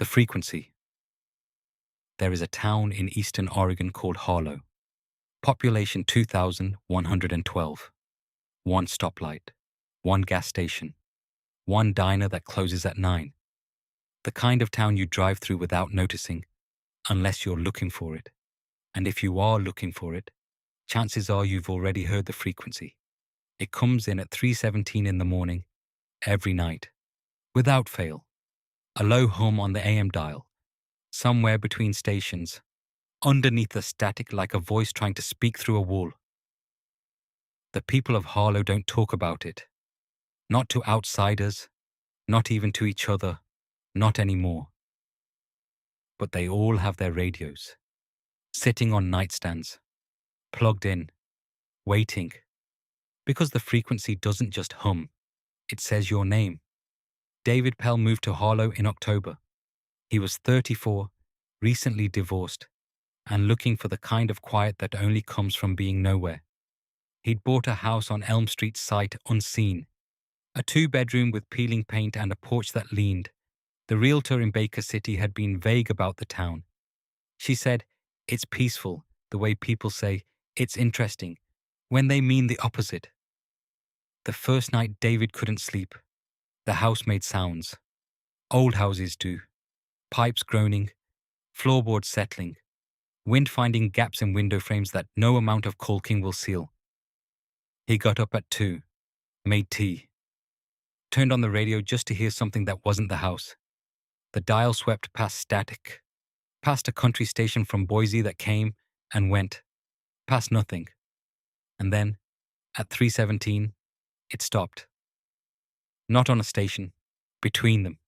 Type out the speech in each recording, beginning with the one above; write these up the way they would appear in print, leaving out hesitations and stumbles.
The frequency. There is a town in eastern Oregon called Harlow. Population 2,112. One stoplight. One gas station. One diner that closes at 9. The kind of town you drive through without noticing, unless you're looking for it. And if you are looking for it, chances are you've already heard the frequency. It comes in at 3:17 in the morning, every night, without fail. A low hum on the AM dial, somewhere between stations, underneath the static like a voice trying to speak through a wall. The people of Harlow don't talk about it. Not to outsiders, not even to each other, not anymore. But they all have their radios, sitting on nightstands, plugged in, waiting. Because the frequency doesn't just hum, it says your name. David Pell moved to Harlow in October. He was 34, recently divorced, and looking for the kind of quiet that only comes from being nowhere. He'd bought a house on Elm Street sight unseen, a 2-bedroom with peeling paint and a porch that leaned. The realtor in Baker City had been vague about the town. She said, "It's peaceful," the way people say, "It's interesting," when they mean the opposite. The first night David couldn't sleep. The house made sounds. Old houses do. Pipes groaning, floorboards settling, wind finding gaps in window frames that no amount of caulking will seal. He got up at 2, made tea, turned on the radio just to hear something that wasn't the house. The dial swept past static, past a country station from Boise that came and went, past nothing. And then, at 3:17, it stopped. Not on a station, between them,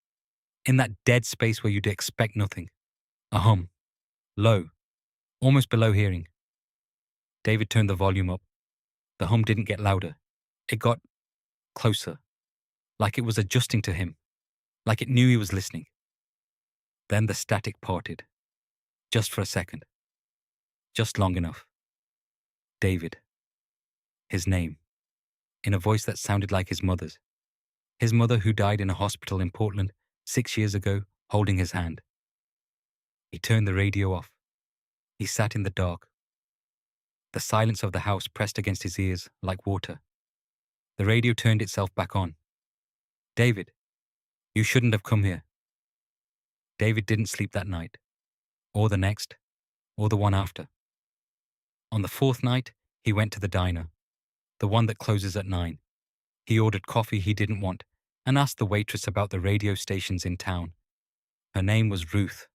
in that dead space where you'd expect nothing. A hum, low, almost below hearing. David turned the volume up. The hum didn't get louder. It got closer, like it was adjusting to him, like it knew he was listening. Then the static parted, just for a second, just long enough. David. His name, in a voice that sounded like his mother's. His mother who died in a hospital in Portland 6 years ago, holding his hand. He turned the radio off. He sat in the dark. The silence of the house pressed against his ears like water. The radio turned itself back on. "David, you shouldn't have come here." David didn't sleep that night, or the next, or the one after. On the 4th night, he went to the diner, the one that closes at 9. He ordered coffee he didn't want and asked the waitress about the radio stations in town. Her name was Ruth.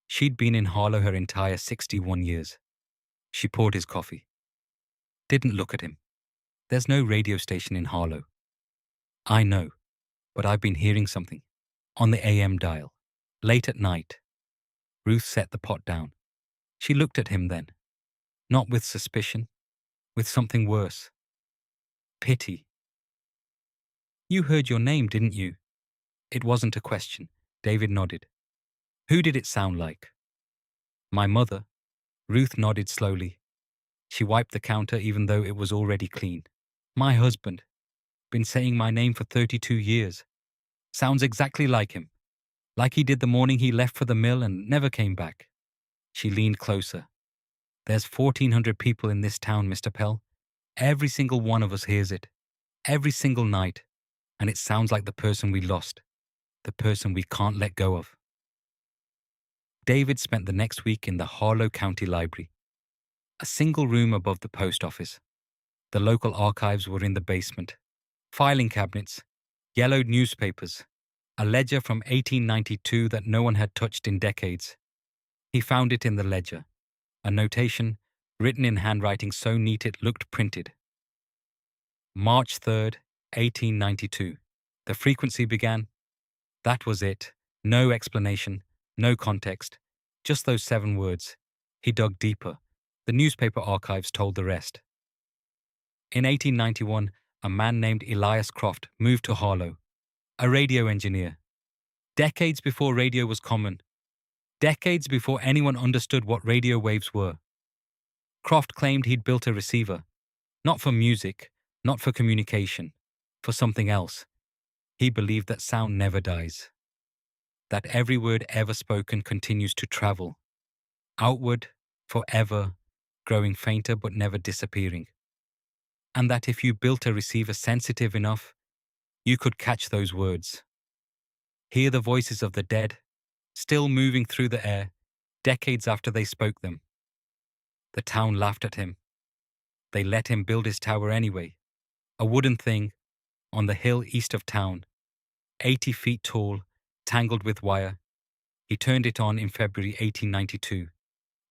She'd been in Harlow her entire 61 years. She poured his coffee. Didn't look at him. "There's no radio station in Harlow." "I know, but I've been hearing something. On the AM dial. Late at night." Ruth set the pot down. She looked at him then. Not with suspicion, with something worse. Pity. "You heard your name, didn't you?" It wasn't a question. David nodded. "Who did it sound like?" "My mother." Ruth nodded slowly. She wiped the counter even though it was already clean. "My husband. Been saying my name for 32 years. Sounds exactly like him. Like he did the morning he left for the mill and never came back." She leaned closer. "There's 1,400 people in this town, Mr. Pell. Every single one of us hears it. Every single night. And it sounds like the person we lost. The person we can't let go of." David spent the next week in the Harlow County Library, a single room above the post office. The local archives were in the basement. Filing cabinets, yellowed newspapers, a ledger from 1892 that no one had touched in decades. He found it in the ledger, a notation written in handwriting so neat it looked printed. March 3rd, 1892. The frequency began. That was it. No explanation, no context, just those 7 words. He dug deeper. The newspaper archives told the rest. In 1891, a man named Elias Croft moved to Harlow, a radio engineer. Decades before radio was common. Decades before anyone understood what radio waves were. Croft claimed he'd built a receiver, not for music, not for communication, for something else. He believed that sound never dies. that every word ever spoken continues to travel, outward, forever, growing fainter but never disappearing. And that if you built a receiver sensitive enough, you could catch those words. Hear the voices of the dead, still moving through the air, decades after they spoke them. The town laughed at him. They let him build his tower anyway, a wooden thing, on the hill east of town, 80 feet tall, tangled with wire. He turned it on in February 1892.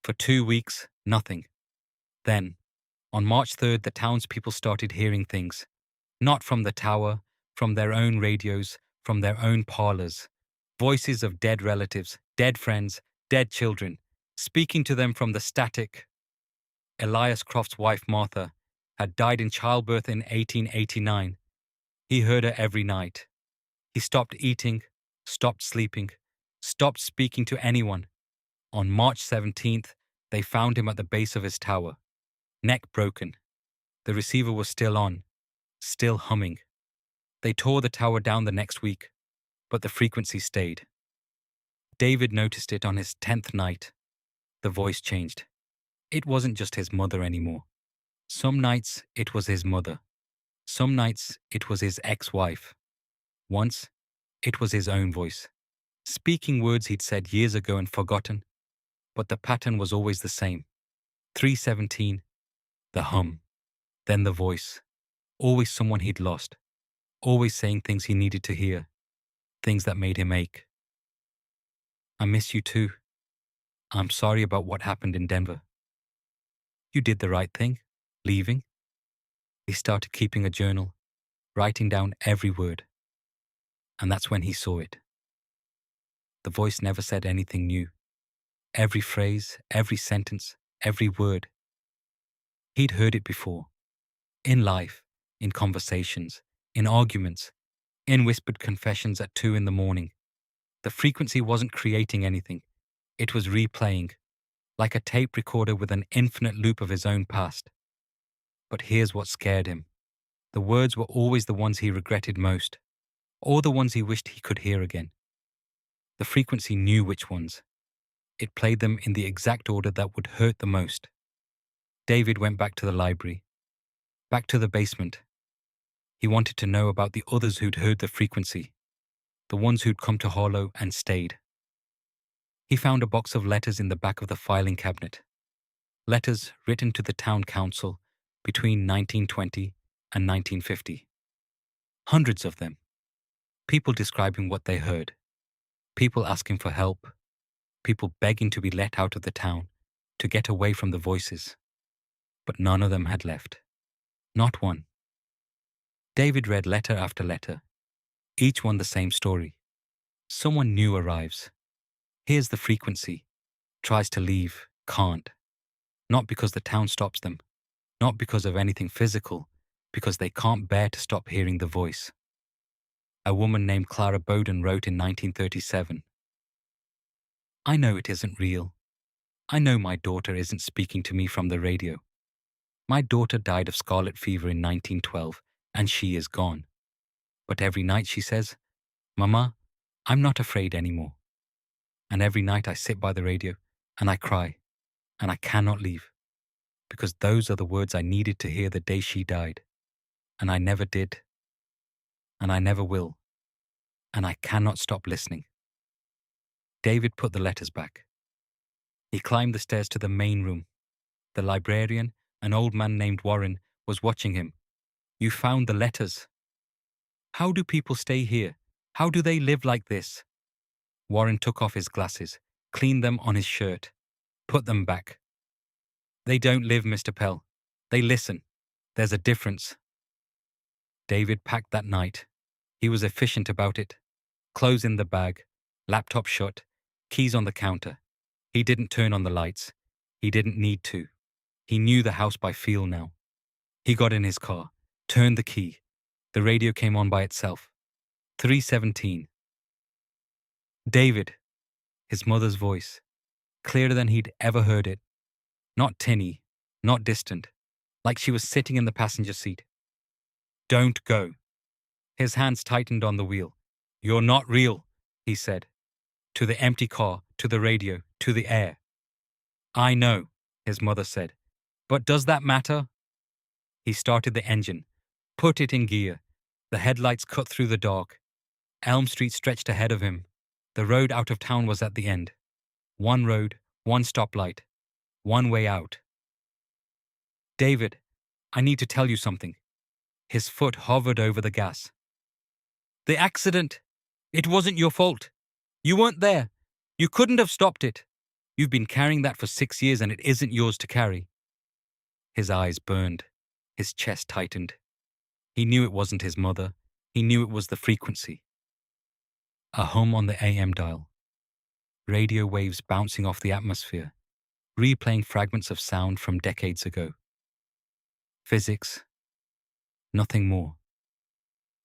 For 2 weeks, nothing. Then, on March 3rd, the townspeople started hearing things. Not from the tower, from their own radios, from their own parlors. Voices of dead relatives, dead friends, dead children, speaking to them from the static. Elias Croft's wife, Martha, had died in childbirth in 1889. He heard her every night. He stopped eating, stopped sleeping, stopped speaking to anyone. On March 17th, they found him at the base of his tower, neck broken. The receiver was still on, still humming. They tore the tower down the next week, but the frequency stayed. David noticed it on his 10th night. The voice changed. It wasn't just his mother anymore. Some nights it was his mother. Some nights it was his ex-wife. Once, it was his own voice, speaking words he'd said years ago and forgotten, but the pattern was always the same. 317, the hum, then the voice, always someone he'd lost, always saying things he needed to hear, things that made him ache. I miss you too. I'm sorry about what happened in Denver. You did the right thing, leaving. He started keeping a journal, writing down every word. And that's when he saw it. The voice never said anything new. Every phrase, every sentence, every word. He'd heard it before. In life, in conversations, in arguments, in whispered confessions at 2 a.m. The frequency wasn't creating anything. It was replaying, like a tape recorder with an infinite loop of his own past. But here's what scared him. The words were always the ones he regretted most, or the ones he wished he could hear again. The frequency knew which ones. It played them in the exact order that would hurt the most. David went back to the library, back to the basement. He wanted to know about the others who'd heard the frequency, the ones who'd come to Harlow and stayed. He found a box of letters in the back of the filing cabinet. Letters written to the town council between 1920 and 1950. Hundreds of them. People describing what they heard. People asking for help. People begging to be let out of the town, to get away from the voices. But none of them had left. Not one. David read letter after letter, each one the same story. Someone new arrives. Hears the frequency, tries to leave, can't. Not because the town stops them, not because of anything physical, because they can't bear to stop hearing the voice. A woman named Clara Bowden wrote in 1937, I know it isn't real. I know my daughter isn't speaking to me from the radio. My daughter died of scarlet fever in 1912, and she is gone. But every night she says, Mama, I'm not afraid anymore. And every night I sit by the radio, and I cry, and I cannot leave, because those are the words I needed to hear the day she died. And I never did, and I never will, and I cannot stop listening. David put the letters back. He climbed the stairs to the main room. The librarian, an old man named Warren, was watching him. You found the letters. How do people stay here? How do they live like this? Warren took off his glasses, cleaned them on his shirt, put them back. They don't live, Mr. Pell. They listen. There's a difference. David packed that night. He was efficient about it. Clothes in the bag, laptop shut, keys on the counter. He didn't turn on the lights. He didn't need to. He knew the house by feel now. He got in his car, turned the key. The radio came on by itself. 317. David, his mother's voice, clearer than he'd ever heard it. Not tinny, not distant, like she was sitting in the passenger seat. Don't go. His hands tightened on the wheel. You're not real, he said. to the empty car, to the radio, to the air. I know, his mother said. But does that matter? He started the engine, put it in gear. The headlights cut through the dark. Elm Street stretched ahead of him. The road out of town was at the end. One road, one stoplight, one way out. David, I need to tell you something. His foot hovered over the gas. The accident. It wasn't your fault. You weren't there. You couldn't have stopped it. You've been carrying that for 6 years and it isn't yours to carry. His eyes burned. His chest tightened. He knew it wasn't his mother. He knew it was the frequency. A hum on the AM dial. Radio waves bouncing off the atmosphere, replaying fragments of sound from decades ago. Physics. Nothing more.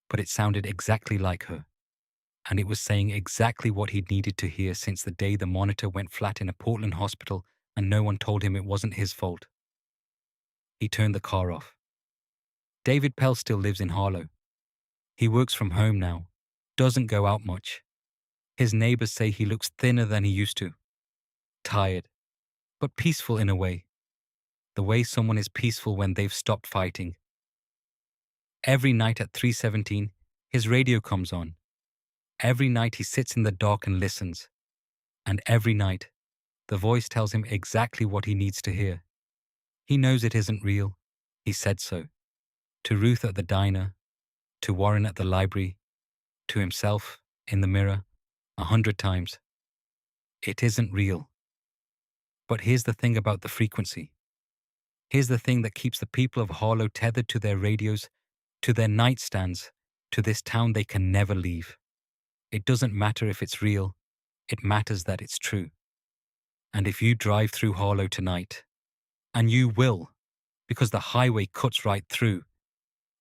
But it sounded exactly like her, and it was saying exactly what he'd needed to hear since the day the monitor went flat in a Portland hospital and no one told him it wasn't his fault. He turned the car off. David Pell still lives in Harlow. He works from home now, doesn't go out much. His neighbors say he looks thinner than he used to. Tired, but peaceful in a way. The way someone is peaceful when they've stopped fighting. Every night at 3:17, his radio comes on. Every night he sits in the dark and listens. And every night, the voice tells him exactly what he needs to hear. He knows it isn't real. He said so. To Ruth at the diner, to Warren at the library, to himself in the mirror, 100 times. It isn't real. But here's the thing about the frequency. Here's the thing that keeps the people of Harlow tethered to their radios, to their nightstands, to this town they can never leave. It doesn't matter if it's real. It matters that it's true. And if you drive through Harlow tonight, and you will, because the highway cuts right through,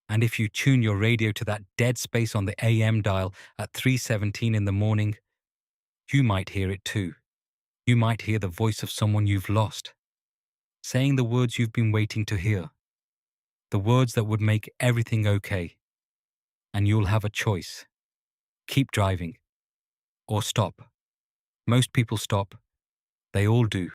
and if you tune your radio to that dead space on the AM dial at 3:17 in the morning, you might hear it too. You might hear the voice of someone you've lost, saying the words you've been waiting to hear, the words that would make everything okay. And you'll have a choice. Keep driving, or stop. Most people stop. They all do.